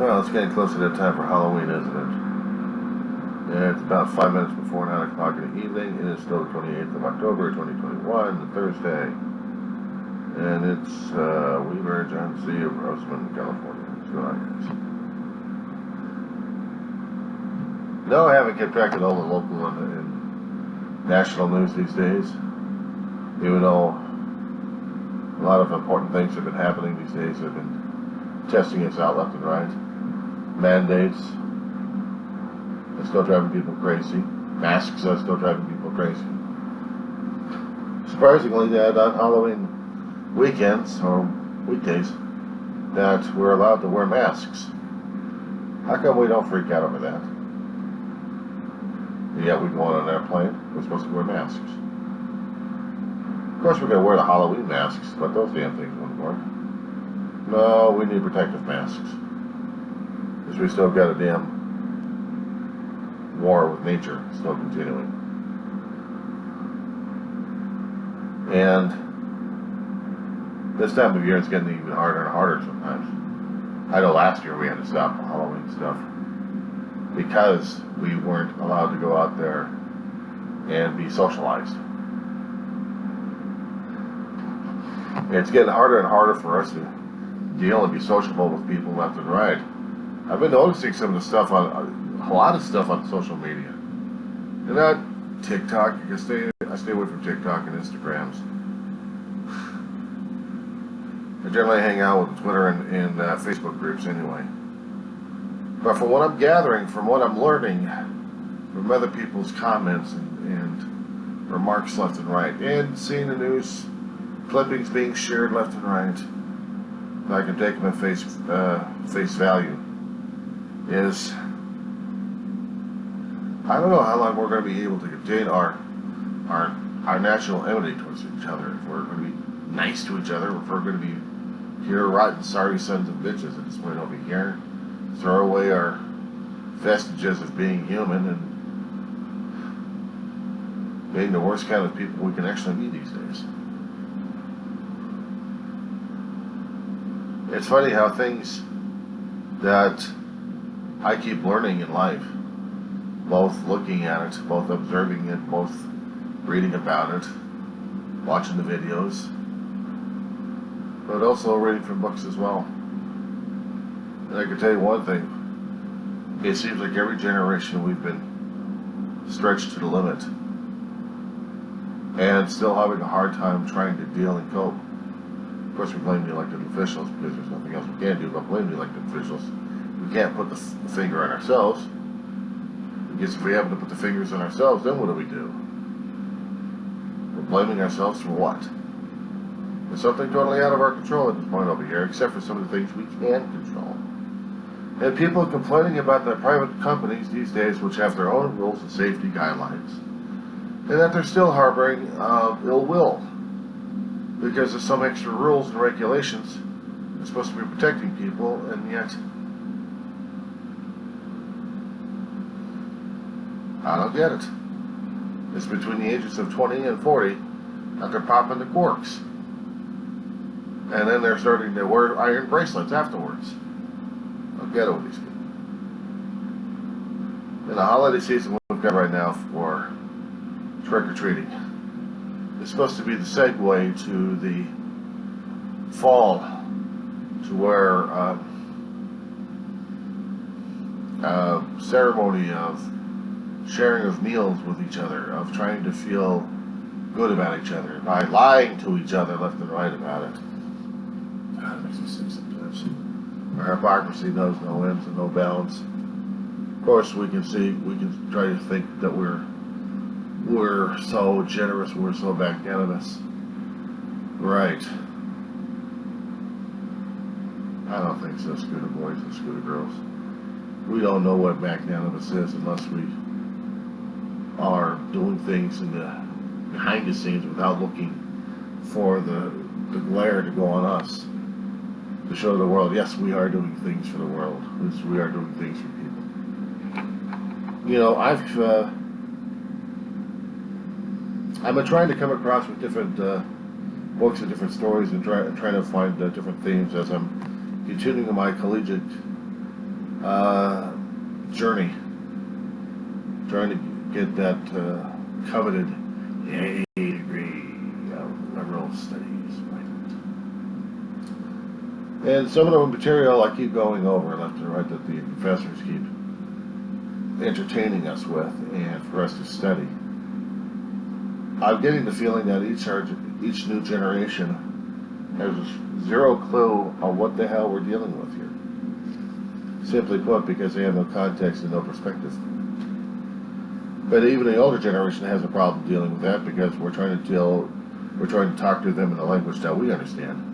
Well, it's getting close to that time for Halloween, isn't it? And it's about 5 minutes before 9 o'clock in the evening. It is still the 28th of October, 2021, the Thursday. And it's we verge on the Sea of Rosamond, California. What's going on, guys? No, I haven't kept track of all the local and national news these days. Even though a lot of important things have been happening these days. They've been testing us out left and right. Mandates are still driving people crazy. Masks are still driving people crazy. Surprisingly, that on Halloween weekends or weekdays, that we're allowed to wear masks. How come we don't freak out over that? And yet we go on an airplane, we're supposed to wear masks. Of course, we're going to wear the Halloween masks, but those damn things wouldn't work. No, we need protective masks. Because we still got a damn war with nature still continuing. And this time of year it's getting even harder and harder sometimes. I know last year we had to stop the Halloween stuff because we weren't allowed to go out there and be socialized. It's getting harder and harder for us to deal and be sociable with people left and right. I've been noticing some of the stuff on a lot of stuff on social media. And not TikTok. I stay away from TikTok and Instagrams. I generally hang out with Twitter and Facebook groups anyway. But from what I'm gathering, from what I'm learning, from other people's comments and remarks left and right, and seeing the news clippings being shared left and right, I can take them at face value, is I don't know how long we're going to be able to contain our national enmity towards each other. If we're going to be nice to each other, if we're going to be here rotten, sorry sons of bitches at this point over here, throw away our vestiges of being human and being the worst kind of people we can actually be these days. It's funny how things that I keep learning in life, both looking at it, both observing it, both reading about it, watching the videos, but also reading from books as well. And I can tell you one thing, it seems like every generation we've been stretched to the limit and still having a hard time trying to deal and cope. Of course, we blame the elected officials because there's nothing else we can do but blame the elected officials. We can't put the finger on ourselves, because if we happen to put the fingers on ourselves, then what do we do? We're blaming ourselves for what? It's something totally out of our control at this point over here, except for some of the things we can control. And people are complaining about the private companies these days, which have their own rules and safety guidelines, and that they're still harboring ill will because of some extra rules and regulations that's supposed to be protecting people, and yet I don't get it. It's between the ages of 20 and 40 that they're popping the corks. And then they're starting to wear iron bracelets afterwards. I'll get it with these people. In the holiday season we've got right now for trick-or-treating, it's supposed to be the segue to the fall, to where ceremony of sharing of meals with each other, of trying to feel good about each other, by lying to each other left and right about it. God, it makes me sick sometimes. Our hypocrisy knows no ends and no bounds. Of course, we can try to think that we're so generous, we're so magnanimous. Right. I don't think so, Scooter boys and Scooter girls. We don't know what magnanimous is unless we are doing things behind the scenes without looking for the glare to go on us, to show the world, yes, we are doing things for the world. Yes, we are doing things for people. You know, I've been trying to come across with different books and different stories and trying to find different themes as I'm continuing my collegiate journey, trying to get that coveted AA degree of liberal studies. And some of the material I keep going over left and right that the professors keep entertaining us with and for us to study. I'm getting the feeling that each new generation has zero clue on what the hell we're dealing with here. Simply put, because they have no context and no perspective. But even the older generation has a problem dealing with that because we're trying to talk to them in a language that we understand.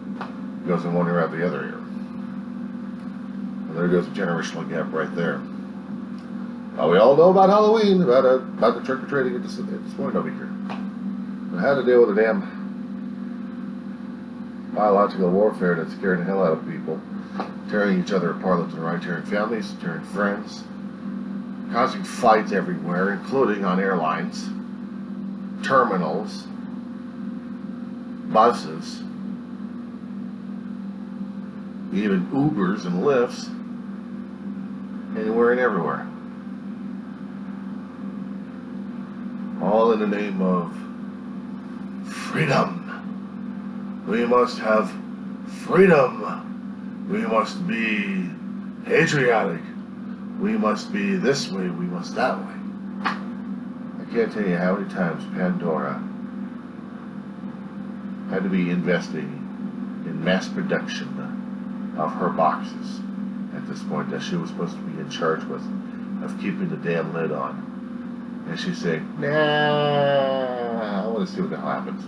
It goes in one ear out the other ear. And there goes a generational gap right there. Well, we all know about Halloween, about the trick-or-treating at this point over here. But how to deal with the damn biological warfare that's scaring the hell out of people, tearing each other apart left and right, tearing families, tearing friends, causing fights everywhere, including on airlines, terminals, buses, even Ubers and Lyfts, anywhere and everywhere. All in the name of freedom. We must have freedom. We must be patriotic. We must be this way. We must that way. I can't tell you how many times Pandora had to be investing in mass production of her boxes at this point that she was supposed to be in charge with, of keeping the damn lid on. And she's saying, nah, I want to see what the hell happens.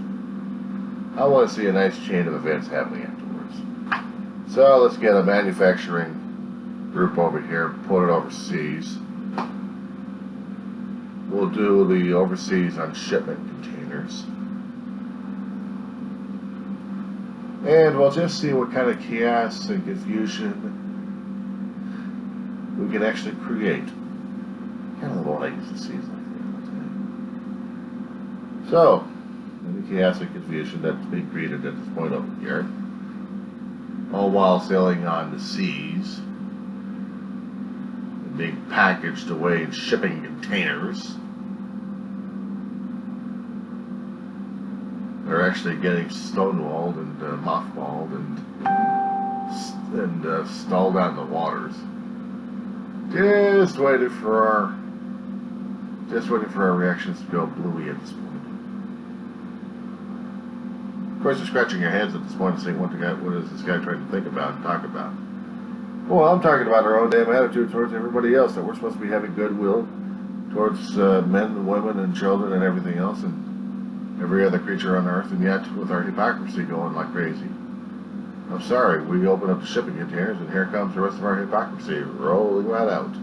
I want to see a nice chain of events happening afterwards. So let's get a manufacturing group over here, put it overseas. We'll do the overseas on shipment containers. And we'll just see what kind of chaos and confusion we can actually create. Kind of a little like to see like that. So, the chaos and confusion that's being created at this point over here, all while sailing on the seas, and being packaged away in shipping containers. They're actually getting stonewalled and mothballed and stalled out in the waters. Just waiting for our reactions to go bluey at this point. Of course, you're scratching your heads at this point and saying, what is this guy trying to think about and talk about? Well, I'm talking about our own damn attitude towards everybody else, that we're supposed to be having goodwill towards men and women and children and everything else and every other creature on earth, and yet with our hypocrisy going like crazy. I'm sorry, we open up the shipping containers and here comes the rest of our hypocrisy rolling right out.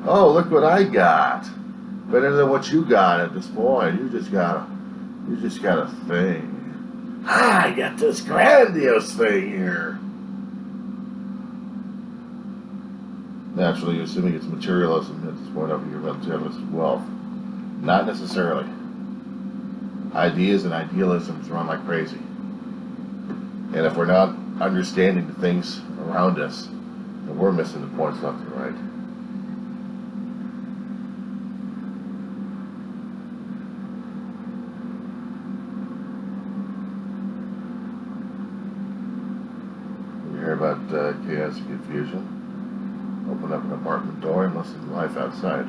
Oh, look what I got. Better than what you got at this point. You just got a thing. I got this grandiose thing here. Naturally, you're assuming it's materialism at this point over here, materialist wealth. Not necessarily. Ideas and idealisms run like crazy. And if we're not understanding the things around us, then we're missing the points left and right. We hear about chaos and confusion. Open up an apartment door and listen to life outside.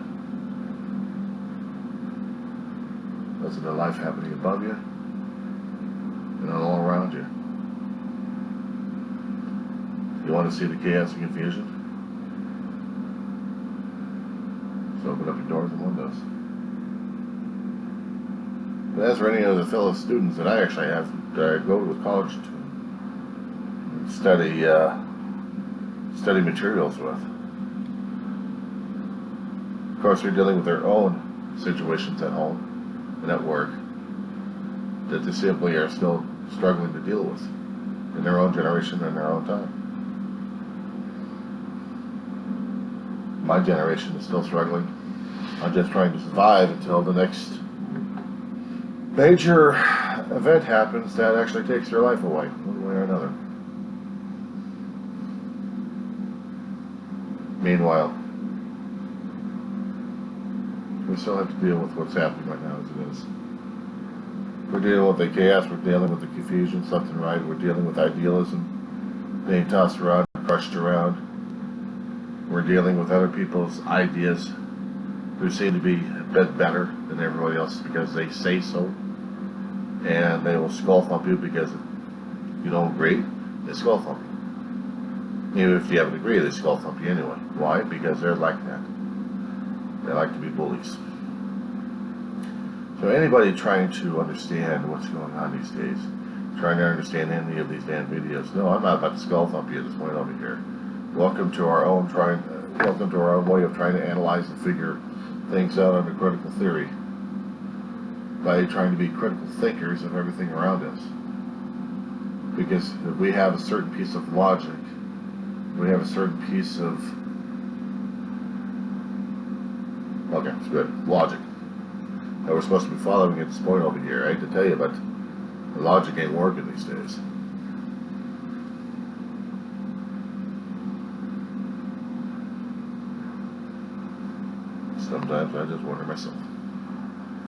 Listen to life happening above you and all around you. You want to see the chaos and confusion? So open up your doors and windows. But as for any of the fellow students that I actually have that I go to college to study materials with, of course they're dealing with their own situations at home and at work that they simply are still struggling to deal with in their own generation and their own time. My generation is still struggling. I'm just trying to survive until the next major event happens that actually takes their life away, one way or another. Meanwhile, we still have to deal with what's happening right now as it is. We're dealing with the chaos, we're dealing with the confusion, left and right, we're dealing with idealism being tossed around, crushed around. We're dealing with other people's ideas who seem to be a bit better than everybody else because they say so. And they will skull thump you because if you don't agree, they skull thump you. Even if you haven't agreed, they skull thump you anyway. Why? Because they're like that. They like to be bullies. So anybody trying to understand what's going on these days, trying to understand any of these damn videos, no, I'm not about to skull thump you at this point over here. Welcome to our own way of trying to analyze and figure things out under critical theory by trying to be critical thinkers of everything around us. Because if we have a certain piece of logic, we have a certain piece of it's good logic that we're supposed to be following at this point over here. I hate to tell you, but the logic ain't working these days. Sometimes I just wonder myself.